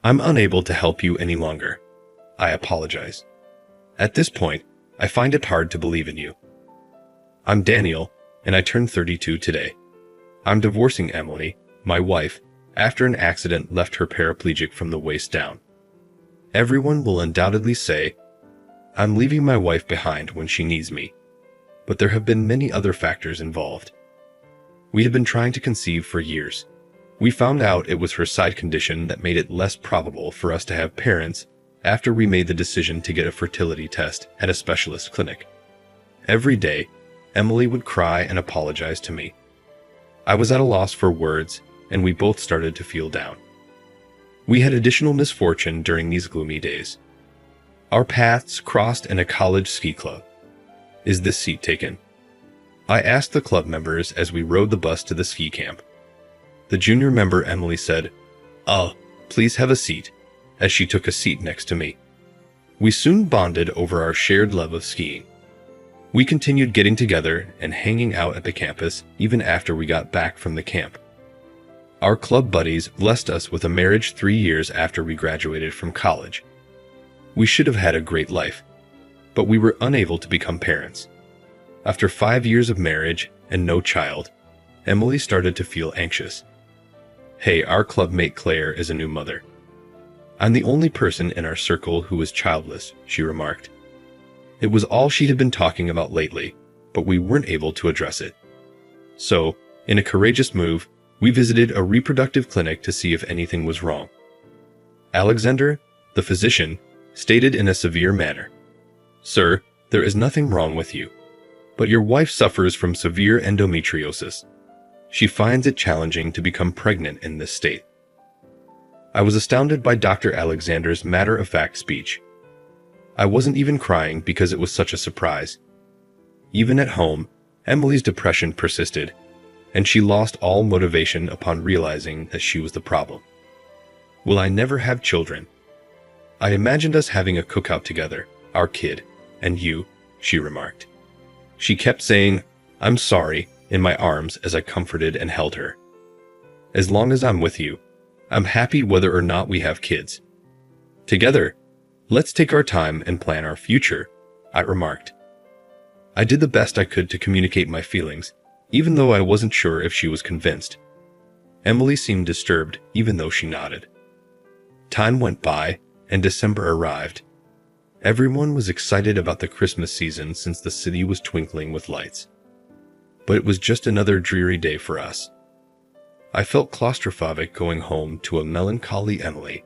I'm unable to help you any longer. I apologize. At this point, I find it hard to believe in you. I'm Daniel, and I turned 32 today. I'm divorcing Emily, my wife, after an accident left her paraplegic from the waist down. Everyone will undoubtedly say, I'm leaving my wife behind when she needs me. But there have been many other factors involved. We have been trying to conceive for years. We found out it was her side condition that made it less probable for us to have parents after we made the decision to get a fertility test at a specialist clinic. Every day, Emily would cry and apologize to me. I was at a loss for words, and we both started to feel down. We had additional misfortune during these gloomy days. Our paths crossed in a college ski club. Is this seat taken? I asked the club members as we rode the bus to the ski camp. The junior member Emily said, "Oh, please have a seat," as she took a seat next to me. We soon bonded over our shared love of skiing. We continued getting together and hanging out at the campus even after we got back from the camp. Our club buddies blessed us with a marriage 3 years after we graduated from college. We should have had a great life, but we were unable to become parents. After 5 years of marriage and no child, Emily started to feel anxious. Hey, our club mate Claire is a new mother. I'm the only person in our circle who is childless, she remarked. It was all she had been talking about lately, but we weren't able to address it. So, in a courageous move, we visited a reproductive clinic to see if anything was wrong. Alexander, the physician, stated in a severe manner, "Sir, there is nothing wrong with you, but your wife suffers from severe endometriosis. She finds it challenging to become pregnant in this state." I was astounded by Dr. Alexander's matter-of-fact speech. I wasn't even crying because it was such a surprise. Even at home, Emily's depression persisted, and she lost all motivation upon realizing that she was the problem. Will I never have children? I imagined us having a cookout together, our kid, and you, she remarked. She kept saying, "I'm sorry," in my arms as I comforted and held her. As long as I'm with you, I'm happy whether or not we have kids. Together, let's take our time and plan our future, I remarked. I did the best I could to communicate my feelings, even though I wasn't sure if she was convinced. Emily seemed disturbed, even though she nodded. Time went by, and December arrived. Everyone was excited about the Christmas season since the city was twinkling with lights. But it was just another dreary day for us. I felt claustrophobic going home to a melancholy Emily,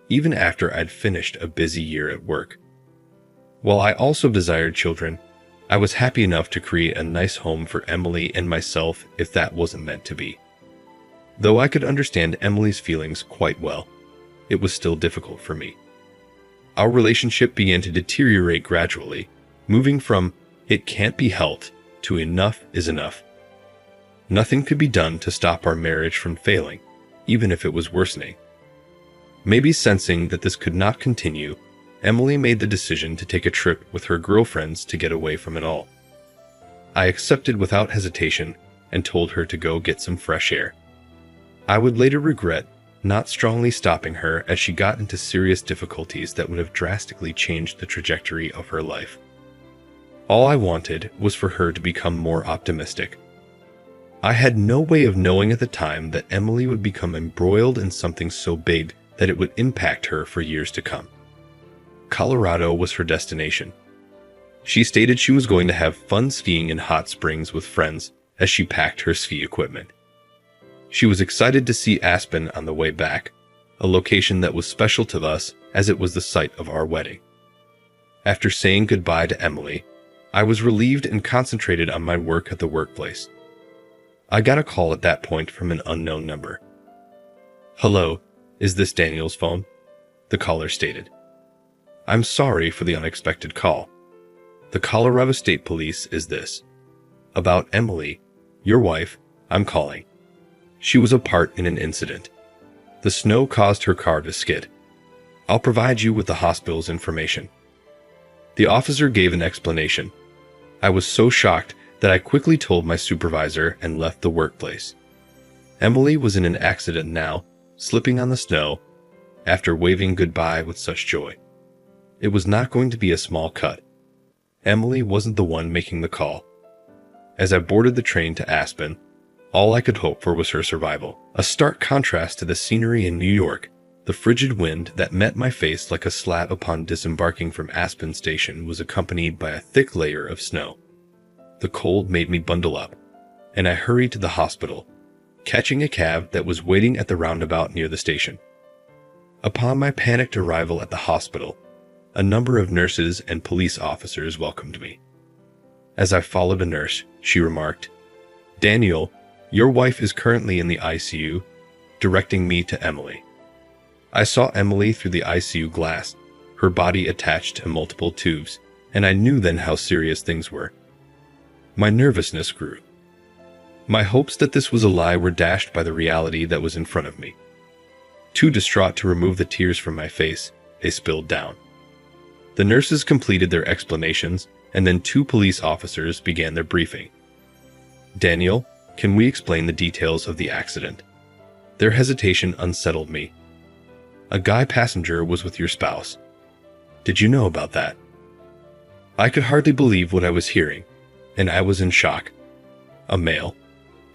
even after I'd finished a busy year at work. While I also desired children, I was happy enough to create a nice home for Emily and myself if that wasn't meant to be. Though I could understand Emily's feelings quite well, it was still difficult for me. Our relationship began to deteriorate gradually, moving from "it can't be helped" to "enough is enough." Nothing could be done to stop our marriage from failing, even if it was worsening. Maybe sensing that this could not continue, Emily made the decision to take a trip with her girlfriends to get away from it all. I accepted without hesitation and told her to go get some fresh air. I would later regret not strongly stopping her as she got into serious difficulties that would have drastically changed the trajectory of her life. All I wanted was for her to become more optimistic. I had no way of knowing at the time that Emily would become embroiled in something so big that it would impact her for years to come. Colorado was her destination. She stated she was going to have fun skiing in hot springs with friends as she packed her ski equipment. She was excited to see Aspen on the way back, a location that was special to us as it was the site of our wedding. After saying goodbye to Emily, I was relieved and concentrated on my work at the workplace. I got a call at that point from an unknown number. "Hello, is this Daniel's phone?" the caller stated. "I'm sorry for the unexpected call. The Colorado State Police is this. About Emily, your wife, I'm calling. She was a part in an incident. The snow caused her car to skid. I'll provide you with the hospital's information." The officer gave an explanation. I was so shocked that I quickly told my supervisor and left the workplace. Emily was in an accident now, slipping on the snow, after waving goodbye with such joy. It was not going to be a small cut. Emily wasn't the one making the call. As I boarded the train to Aspen, all I could hope for was her survival. A stark contrast to the scenery in New York. The frigid wind that met my face like a slap upon disembarking from Aspen Station was accompanied by a thick layer of snow. The cold made me bundle up, and I hurried to the hospital, catching a cab that was waiting at the roundabout near the station. Upon my panicked arrival at the hospital, a number of nurses and police officers welcomed me. As I followed a nurse, she remarked, "Daniel, your wife is currently in the ICU," directing me to Emily. I saw Emily through the ICU glass, her body attached to multiple tubes, and I knew then how serious things were. My nervousness grew. My hopes that this was a lie were dashed by the reality that was in front of me. Too distraught to remove the tears from my face, they spilled down. The nurses completed their explanations, and then 2 police officers began their briefing. "Daniel, can we explain the details of the accident?" Their hesitation unsettled me. "A guy passenger was with your spouse. Did you know about that?" I could hardly believe what I was hearing, and I was in shock. "A male?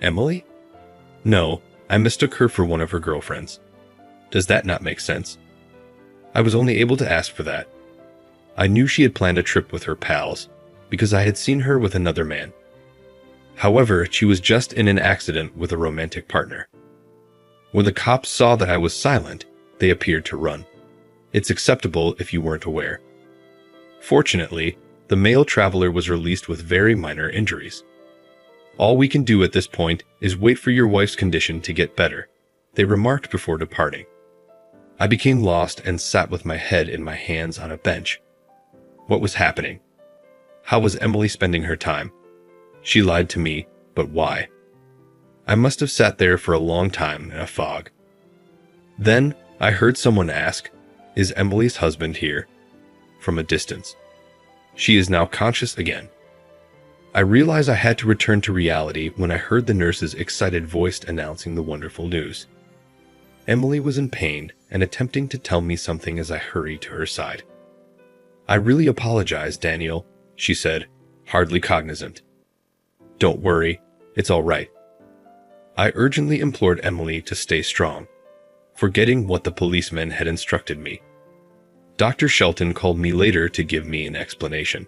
Emily?" "No, I mistook her for one of her girlfriends." "Does that not make sense?" I was only able to ask for that. I knew she had planned a trip with her pals, because I had seen her with another man. However, she was just in an accident with a romantic partner. When the cops saw that I was silent, they appeared to run. It's acceptable if you weren't aware. Fortunately, the male traveler was released with very minor injuries. "All we can do at this point is wait for your wife's condition to get better," they remarked before departing. I became lost and sat with my head in my hands on a bench. What was happening? How was Emily spending her time? She lied to me, but why? I must have sat there for a long time in a fog. Then I heard someone ask, "Is Emily's husband here?" from a distance. She is now conscious again. I realized I had to return to reality when I heard the nurse's excited voice announcing the wonderful news. Emily was in pain and attempting to tell me something as I hurried to her side. "I really apologize, Daniel," she said, hardly cognizant. "Don't worry, it's all right." I urgently implored Emily to stay strong, forgetting what the policeman had instructed me. Dr. Shelton called me later to give me an explanation.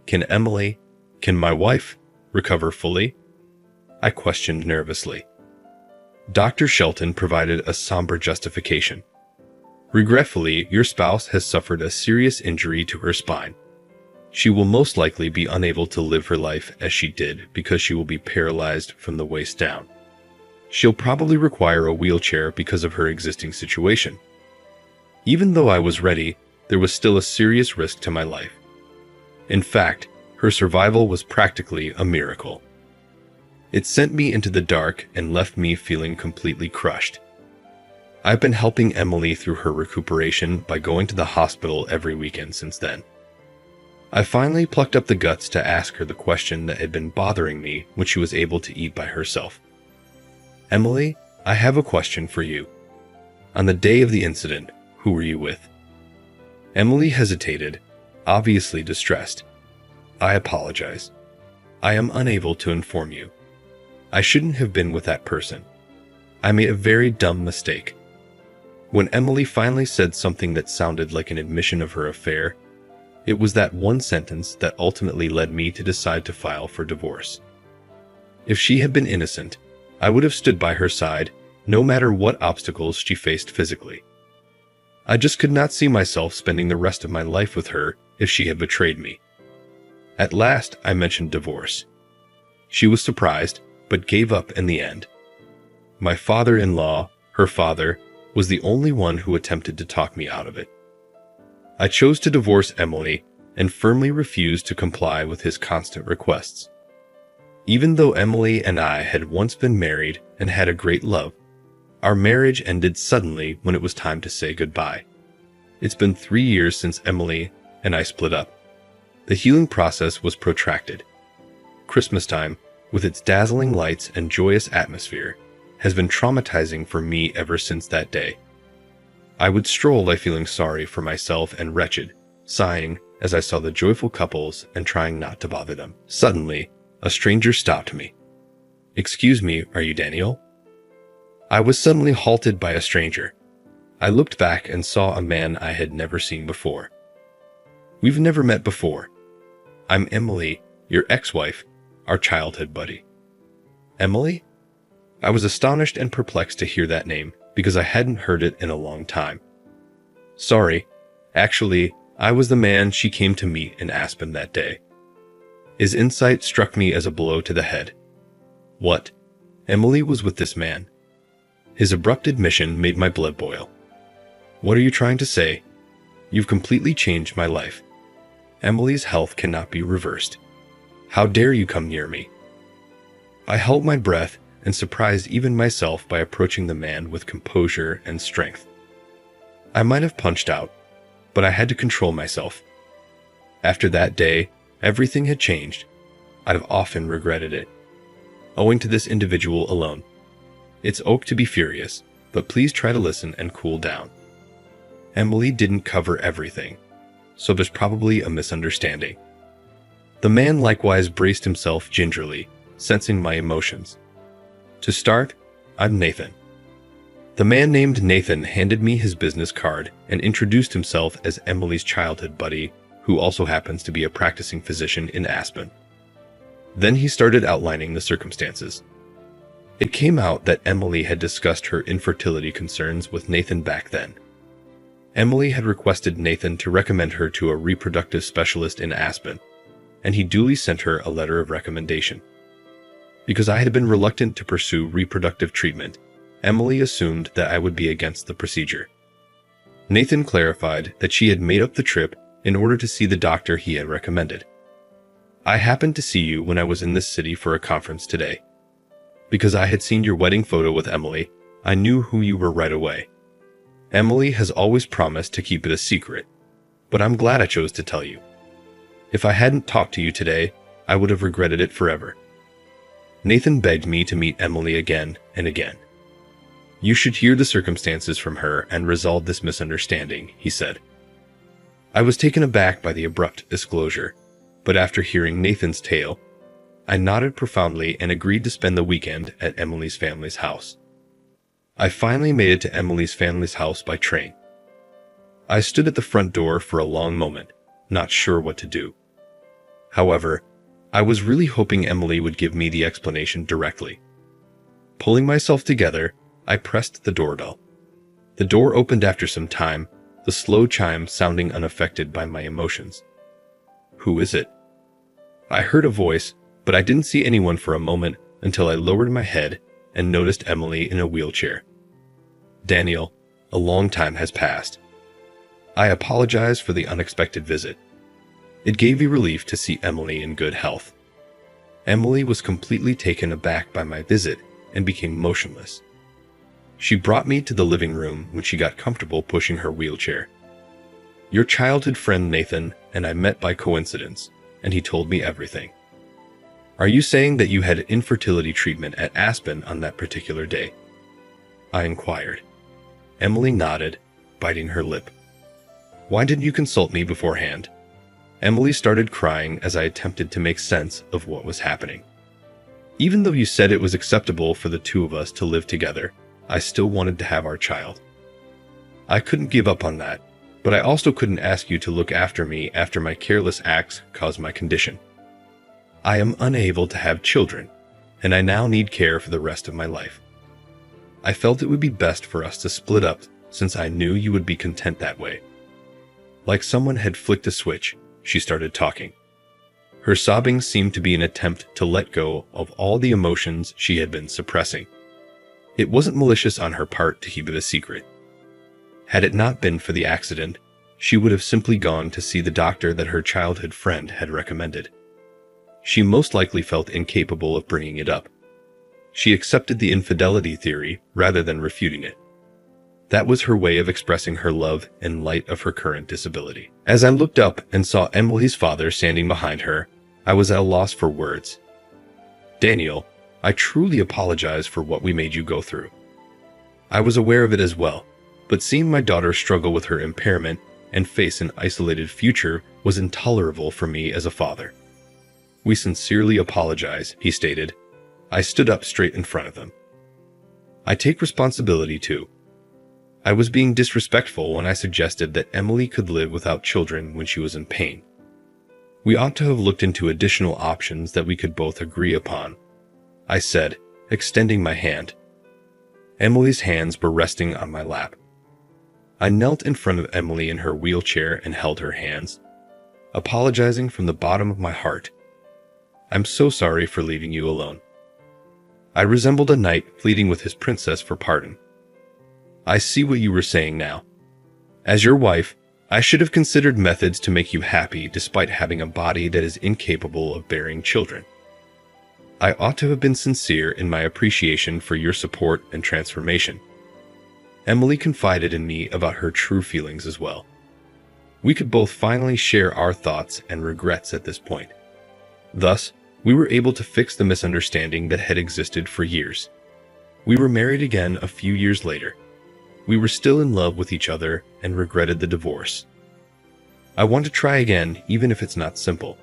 Can my wife, recover fully?" I questioned nervously. Dr. Shelton provided a somber justification. "Regretfully, your spouse has suffered a serious injury to her spine. She will most likely be unable to live her life as she did because she will be paralyzed from the waist down. She'll probably require a wheelchair because of her existing situation." Even though I was ready, there was still a serious risk to my life. In fact, her survival was practically a miracle. It sent me into the dark and left me feeling completely crushed. I've been helping Emily through her recuperation by going to the hospital every weekend since then. I finally plucked up the guts to ask her the question that had been bothering me when she was able to eat by herself. "Emily, I have a question for you. On the day of the incident, who were you with?" Emily hesitated, obviously distressed. "I apologize. I am unable to inform you. I shouldn't have been with that person. I made a very dumb mistake." When Emily finally said something that sounded like an admission of her affair, it was that one sentence that ultimately led me to decide to file for divorce. If she had been innocent, I would have stood by her side, no matter what obstacles she faced physically. I just could not see myself spending the rest of my life with her if she had betrayed me. At last, I mentioned divorce. She was surprised, but gave up in the end. My father-in-law, her father, was the only one who attempted to talk me out of it. I chose to divorce Emily and firmly refused to comply with his constant requests. Even though Emily and I had once been married and had a great love, our marriage ended suddenly when it was time to say goodbye. It's been 3 years since Emily and I split up. The healing process was protracted. Christmas time, with its dazzling lights and joyous atmosphere, has been traumatizing for me ever since that day. I would stroll by feeling sorry for myself and wretched, sighing as I saw the joyful couples and trying not to bother them. Suddenly, a stranger stopped me. "Excuse me, are you Daniel?" I was suddenly halted by a stranger. I looked back and saw a man I had never seen before. "We've never met before. I'm Emily, your ex-wife, our childhood buddy." Emily? I was astonished and perplexed to hear that name because I hadn't heard it in a long time. "Sorry, actually, I was the man she came to meet in Aspen that day." His insight struck me as a blow to the head. What? Emily was with this man? His abrupt admission made my blood boil. "What are you trying to say? You've completely changed my life. Emily's health cannot be reversed. How dare you come near me?" I held my breath and surprised even myself by approaching the man with composure and strength. I might have punched out, but I had to control myself. After that day, everything had changed. I've often regretted it, owing to this individual alone. It's okay to be furious, but please try to listen and cool down. Emily didn't cover everything, so there's probably a misunderstanding. The man likewise braced himself gingerly, sensing my emotions. To start, I'm Nathan. The man named Nathan handed me his business card and introduced himself as Emily's childhood buddy, who also happens to be a practicing physician in Aspen. Then he started outlining the circumstances. It came out that Emily had discussed her infertility concerns with Nathan back then. Emily had requested Nathan to recommend her to a reproductive specialist in Aspen, and he duly sent her a letter of recommendation. Because I had been reluctant to pursue reproductive treatment, Emily assumed that I would be against the procedure. Nathan clarified that she had made up the trip in order to see the doctor he had recommended. "I happened to see you when I was in this city for a conference today. Because I had seen your wedding photo with Emily, I knew who you were right away. Emily has always promised to keep it a secret, but I'm glad I chose to tell you. If I hadn't talked to you today, I would have regretted it forever." Nathan begged me to meet Emily again and again. "You should hear the circumstances from her and resolve this misunderstanding," he said. I was taken aback by the abrupt disclosure, but after hearing Nathan's tale, I nodded profoundly and agreed to spend the weekend at Emily's family's house. I finally made it to Emily's family's house by train. I stood at the front door for a long moment, not sure what to do. However, I was really hoping Emily would give me the explanation directly. Pulling myself together, I pressed the doorbell. The door opened after some time, the slow chime sounding unaffected by my emotions. "Who is it?" I heard a voice, but I didn't see anyone for a moment until I lowered my head and noticed Emily in a wheelchair. "Daniel, a long time has passed. I apologize for the unexpected visit." It gave me relief to see Emily in good health. Emily was completely taken aback by my visit and became motionless. She brought me to the living room when she got comfortable pushing her wheelchair. "Your childhood friend Nathan and I met by coincidence, and he told me everything." "Are you saying that you had infertility treatment at Aspen on that particular day?" I inquired. Emily nodded, biting her lip. "Why didn't you consult me beforehand?" Emily started crying as I attempted to make sense of what was happening. "Even though you said it was acceptable for the two of us to live together, I still wanted to have our child. I couldn't give up on that, but I also couldn't ask you to look after me after my careless acts caused my condition. I am unable to have children, and I now need care for the rest of my life. I felt it would be best for us to split up since I knew you would be content that way." Like someone had flicked a switch, she started talking. Her sobbing seemed to be an attempt to let go of all the emotions she had been suppressing. It wasn't malicious on her part to keep it a secret. Had it not been for the accident, she would have simply gone to see the doctor that her childhood friend had recommended. She most likely felt incapable of bringing it up. She accepted the infidelity theory rather than refuting it. That was her way of expressing her love in light of her current disability. As I looked up and saw Emily's father standing behind her, I was at a loss for words. "Daniel, I truly apologize for what we made you go through. I was aware of it as well, But seeing my daughter struggle with her impairment and face an isolated future was intolerable for me as a father. "We sincerely apologize," he stated. I stood up straight in front of them. "I take responsibility too. I was being disrespectful when I suggested that Emily could live without children when she was in pain. We ought to have looked into additional options that we could both agree upon," I said, extending my hand. Emily's hands were resting on my lap. I knelt in front of Emily in her wheelchair and held her hands, apologizing from the bottom of my heart. "I'm so sorry for leaving you alone." I resembled a knight pleading with his princess for pardon. "I see what you were saying now. As your wife, I should have considered methods to make you happy despite having a body that is incapable of bearing children. I ought to have been sincere in my appreciation for your support and transformation." Emily confided in me about her true feelings as well. We could both finally share our thoughts and regrets at this point. Thus, we were able to fix the misunderstanding that had existed for years. We were married again a few years later. We were still in love with each other and regretted the divorce. I want to try again, even if it's not simple.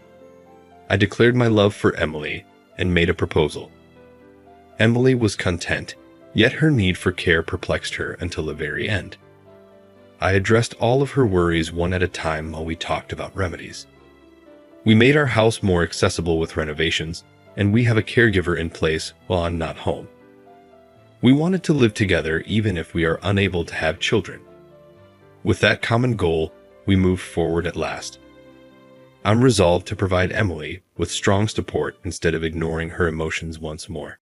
I declared my love for Emily and made a proposal. Emily was content, yet her need for care perplexed her until the very end. I addressed all of her worries one at a time while we talked about remedies. We made our house more accessible with renovations, and we have a caregiver in place while I'm not home. We wanted to live together even if we are unable to have children. With that common goal, we moved forward at last. I'm resolved to provide Emily with strong support instead of ignoring her emotions once more.